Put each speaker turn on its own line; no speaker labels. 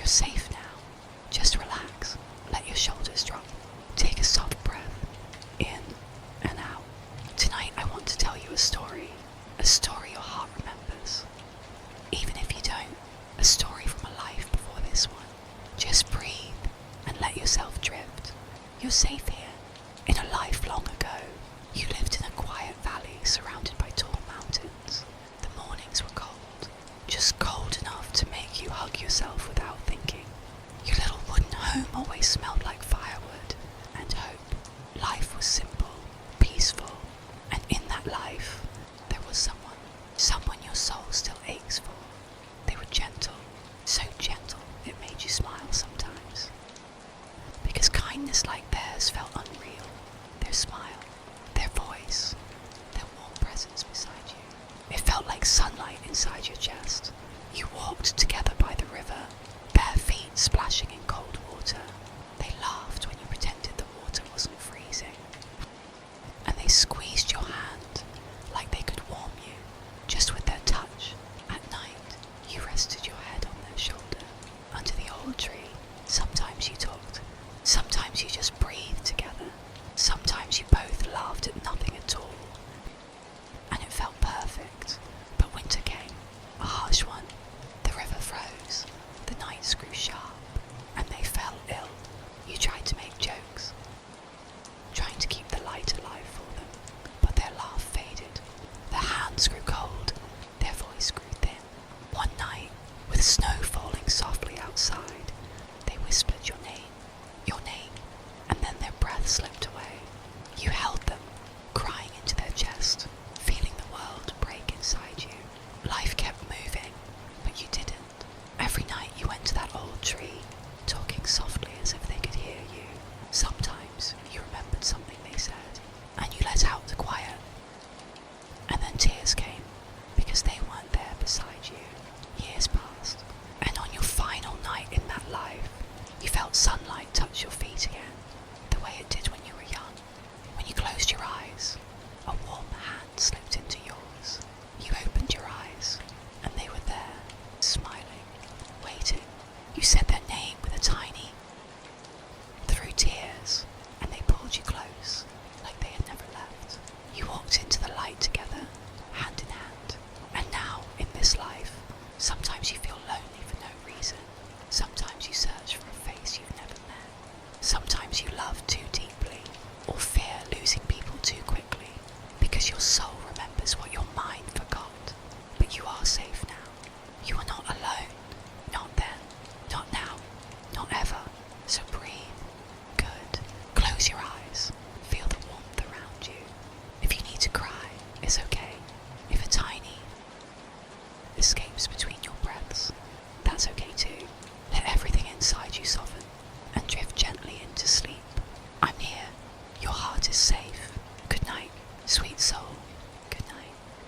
You're safe now. Just relax. Let your shoulders drop. Take a soft breath in and out. Tonight I want to tell you a story your heart remembers. Even if you don't, a story from a life before this one. Just breathe and let yourself drift. You're safe here. In a life long ago, you lived in a quiet valley surrounded by tall mountains. The mornings were cold, just cold enough to make you hug yourself without thinking. Your little wooden home always smelled like firewood and hope. Life was simple, peaceful, and in that life, there was someone your soul still aches for. They were gentle, so gentle it made you smile sometimes. Because kindness like theirs felt unreal. Their smile, their voice, their warm presence beside you. It felt like sunlight inside your chest. You walked together by the river, bare feet splashing in cold water. They laughed when you pretended the water wasn't freezing. And they squeezed your hand like they could warm you, just with their touch. At night, you rested your head on their shoulder. Under the old tree, sometimes you talked, sometimes you just breathed together, sometimes you both laughed at nothing at all. And it felt perfect. But winter came, a harsh one. The river froze, the nights grew sharp, and they fell ill. You tried to make jokes, trying to keep the light alive for them, but their laugh faded. Their hands grew cold, their voice grew thin. One night, with snow falling softly outside, they whispered your name, and then their breath slipped away. You held them, crying into their chest, feeling the world break inside you. Life kept moving, but you didn't. Every night you went to that old tree, talking softly as if they could hear you. Sometimes you remembered something they said, and you let out the quiet. And then tears came, because they weren't there beside you. Years passed, and on your final night in that life, you felt sunlight touch your feet again, the way it did when you were young. When you closed your eyes, a warm hand slipped into yours. You opened your eyes, and they were there, smiling, waiting. You said their name with a tiny, through tears, and they pulled you close, like they had never left. You walked into the light together, hand in hand. And now, in this life, sometimes you feel lonely for no reason. Sometimes you search for a face you've never met. Sometimes you love too deeply, or fear losing people too quickly, because your soul remembers what your mind forgot. But you are safe now. You are not alone. Not then. Not now. Not ever. So breathe. Good. Close your eyes. Feel the warmth around you. If you need to cry, it's okay.